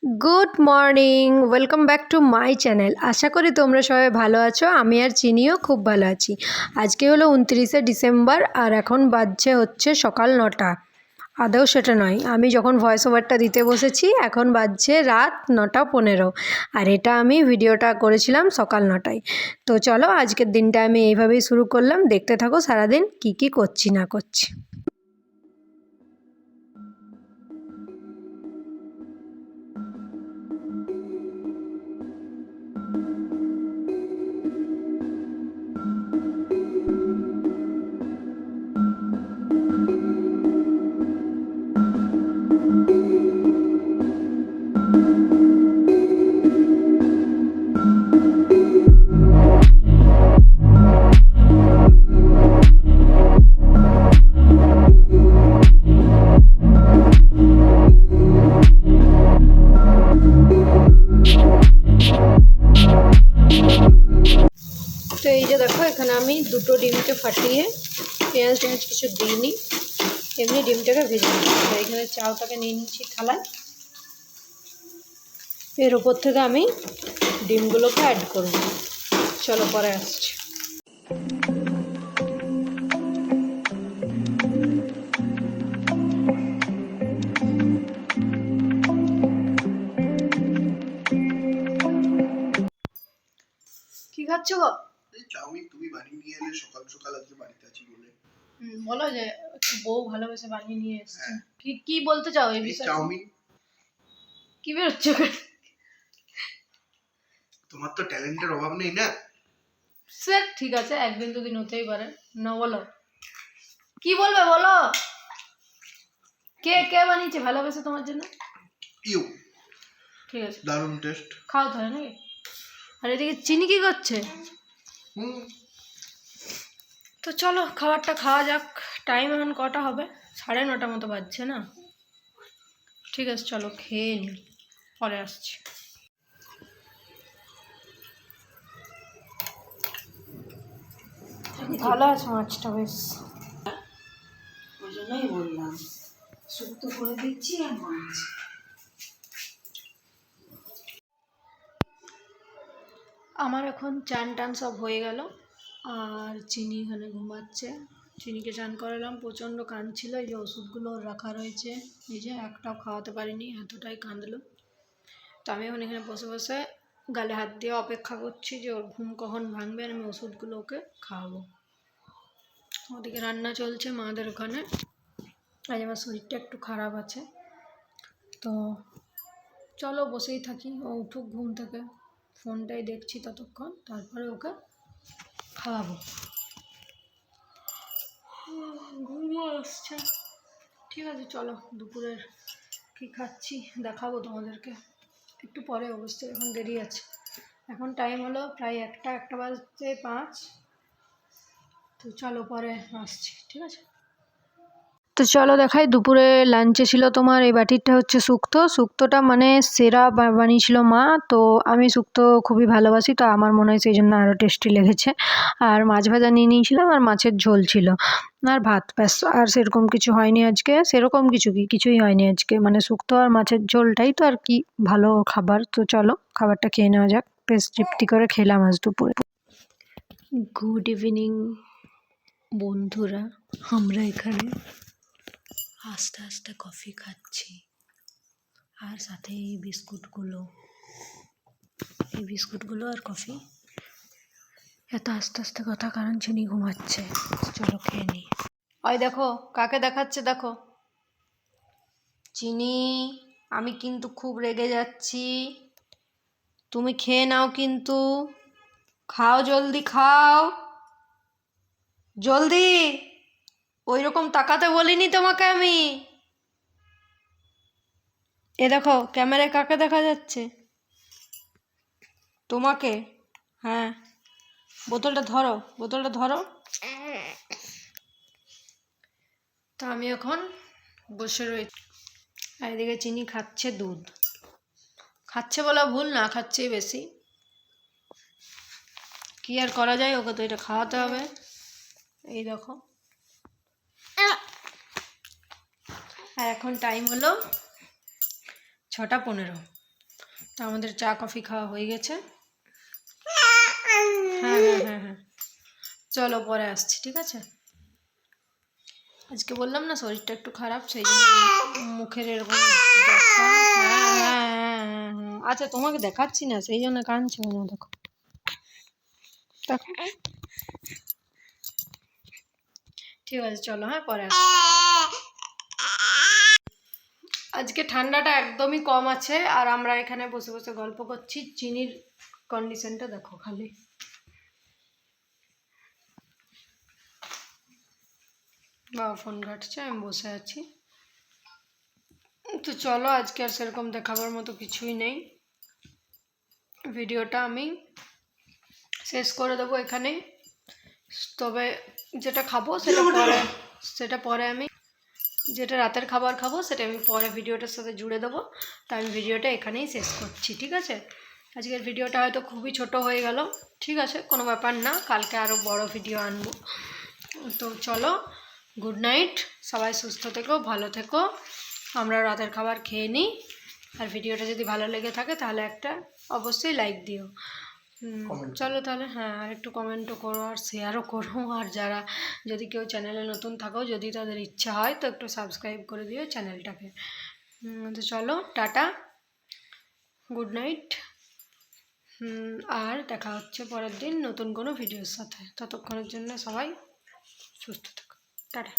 Good morning, welcome back to my channel. আশা করি তোমরা সবাই ভালো আছো। আমি আর চিনিও খুব ভালো আছি। আজকে হলো 29শে ডিসেম্বর আর এখন বাজছে হচ্ছে সকাল 9টা। আদৌ সেটা নয়, আমি যখন ভয়েস ওভারটা দিতে বসেছি এখন বাজছে রাত 9টা 15। আর এটা আমি ভিডিওটা করেছিলাম সকাল 9টায়। তো চলো আজকের দিনটা আমি এইভাবেই শুরু করলাম, দেখতে থাকো সারাদিন কি করছি না করছি। তো এই যে দেখো, এখানে আমি দুটো ডিমকে ফাটিয়ে পেঁয়াজ টেঁয়াজ কিছু দিইনি, এমনি ডিমটাকে ভেজে নিচ্ছি। এখানে চাউটাকে নিয়ে নিচ্ছি থালায়, এর উপর থেকে আমি ডিমগুলোকে অ্যাড করব। চলো পরে আসছি। কি খাচ্ছ গো? চাউমিন তুমি বানিয়ে নিয়ে এলে সকাল সকাল, আজকে বাড়িতে আছি বলে। বলো যে একটু বউ ভালোবেসে বানিয়ে নিয়ে এসছে। কি বলতে চাও এই বিষয়ে? চাউমিন কি বেরোচ্ছে? তোমার তো ট্যালেন্টের অভাব নেই না। স্যার ঠিক আছে, একদিন দুদিন হতেই পারে না। বলো কি বলবে, বলো। কে কে বানিয়েছে ভালোবেসে তোমার জন্য? ইউ। ঠিক আছে, দারুণ টেস্ট। খাও তাহলে নাকি। আর এদিকে চিনি কি করছে? তো চলো খাবারটা খাওয়া যাক। টাইম এখন কটা হবে? 9:30 মতো বাজছে না? ঠিক আছে চলো খেয়ে নিই, পরে আসছি। ভালো আছে মাছটা বেশ, ওই জন্যই বললাম শুক্তো করে দিচ্ছি আর মাছ। আমার এখন চান টান সব হয়ে গেল আর চিনি এখানে ঘুমাচ্ছে। চিনিকে চান করালাম, প্রচণ্ড কাঁদছিল। এই যে ওষুধগুলো রাখা রয়েছে, এই যে একটাও খাওয়াতে পারিনি, এতটাই কাঁদলো। তো আমি এখন এখানে বসে বসে গালে হাত দিয়ে অপেক্ষা করছি যে ওর ঘুম কখন ভাঙবে আর আমি ওষুধগুলো ওকে খাওয়াবো। ওদিকে রান্না চলছে মাদের ওখানে। আজ আমার শরীরটা একটু খারাপ আছে, তো চলো বসেই থাকি। ও উঠুক ঘুম থেকে, ফোনটাই দেখছি ততক্ষণ, তারপরে ওকে খাওয়াবো। ঘুমও আসছে। ঠিক আছে চলো, দুপুরের কি খাচ্ছি দেখাবো তোমাদেরকে একটু পরে। অবশ্যই এখন দেরি আছে, এখন টাইম হলো প্রায় 1টা বাজতে 5। তো চলো পরে আসছি, ঠিক আছে। তো চলো দেখাই, দুপুরে লাঞ্চে ছিল তোমার এই বাটিরটা হচ্ছে শুক্তোটা মানে সেরা বানিয়েছিল মা। তো আমি শুক্তো খুবই ভালোবাসি, তো আমার মনে হয় সেই জন্য আরও টেস্টি লেগেছে। আর মাছ ভাজা নিয়ে নিয়েছিলাম আর মাছের ঝোল ছিল আর ভাত, ব্যাস। আর সেরকম কিছু হয়নি আজকে, সেরকম কিছুই হয়নি আজকে, মানে শুক্তো আর মাছের ঝোলটাই তো আর কি ভালো খাবার। তো চলো খাবারটা খেয়ে নেওয়া যাক। বেশ তৃপ্তি করে খেলাম আজ দুপুরে। গুড ইভিনিং বন্ধুরা, আমরা এখানে আস্তে আস্তে কফি খাচ্ছি আর সাথে এই বিস্কুটগুলো আর কফি। এত আস্তে আস্তে কথা কারণ চিনি ঘুমাচ্ছে। চলো খেয়ে নিই। ওই দেখো কাকে দেখাচ্ছে, দেখো চিনি। আমি কিন্তু খুব রেগে যাচ্ছি, তুমি খেয়ে নাও কিন্তু। খাও জলদি, খাও জলদি। ওই রকম তাকাতে বলিনি তোমাকে আমি। এ দেখো ক্যামেরায় কাকে দেখা যাচ্ছে? তোমাকে। হ্যাঁ, বোতলটা ধরো। তো আমি এখন বসে রয়েছি আর এদিকে চিনি খাচ্ছে দুধ। খাচ্ছে বলা ভুল, না খাচ্ছেই বেশি। কি আর করা যায়, ওকে তো এটা খাওয়াতে হবে। এই দেখো, আর এখন টাইম হলো 6টা 15। তো আমাদের চা কফি খাওয়া হয়ে গেছে। হ্যাঁ, চলো পরে আসছি, ঠিক আছে? আজকে বললাম না শরীরটা একটু খারাপ, সেই জন্য মুখের এরকম দশা। হ্যাঁ, আচ্ছা তোমাকে দেখাচ্ছি না, সেই জন্য কাঁদছি। দেখো দেখো, ঠিক আছে চলো, হ্যাঁ পরে আসছি। আজকে ঠান্ডাটা একদমই কম আছে, আর আমরা এখানে বসে বসে গল্প করছি। চিনির কন্ডিশনটা দেখো খালি। বাবা ফোন ঘাটছে, আমি বসে আছি। তো চলো, আজকে আর সেরকম দেখাবার মতো কিছুই নেই। ভিডিওটা আমি শেষ করে দেবো এখানে। তবে যেটা খাবো সেটা পরে আমি যেটা রাতের খাবার খাবো সেটা আমি পরে ভিডিওটার সাথে জুড়ে দেবো। তো আমি ভিডিওটা এখানেই শেষ করছি, ঠিক আছে? আজকের ভিডিওটা হয়তো খুবই ছোট হয়ে গেল, ঠিক আছে, কোনো ব্যাপার না, কালকে আরও বড় ভিডিও আনবো। তো চলো, গুড নাইট, সবাই সুস্থ থেকো, ভালো থেকো। আমরা রাতের খাবার খেয়ে নিই। আর ভিডিওটা যদি ভালো লেগে থাকে তাহলে একটা অবশ্যই লাইক দিও। চলো তাহলে, হ্যাঁ, আর একটু কমেন্টও করো আর শেয়ারও করো। আর যারা যদি কেউ চ্যানেলে নতুন থাকো, যদি তাদের ইচ্ছা হয় তো একটু সাবস্ক্রাইব করে দিও চ্যানেলটাকে। তো চলো, টাটা, গুড নাইট। আর দেখা হচ্ছে পরের দিন নতুন কোনো ভিডিওর সাথে। ততক্ষণের জন্য সবাই সুস্থ থাকো, টাটা।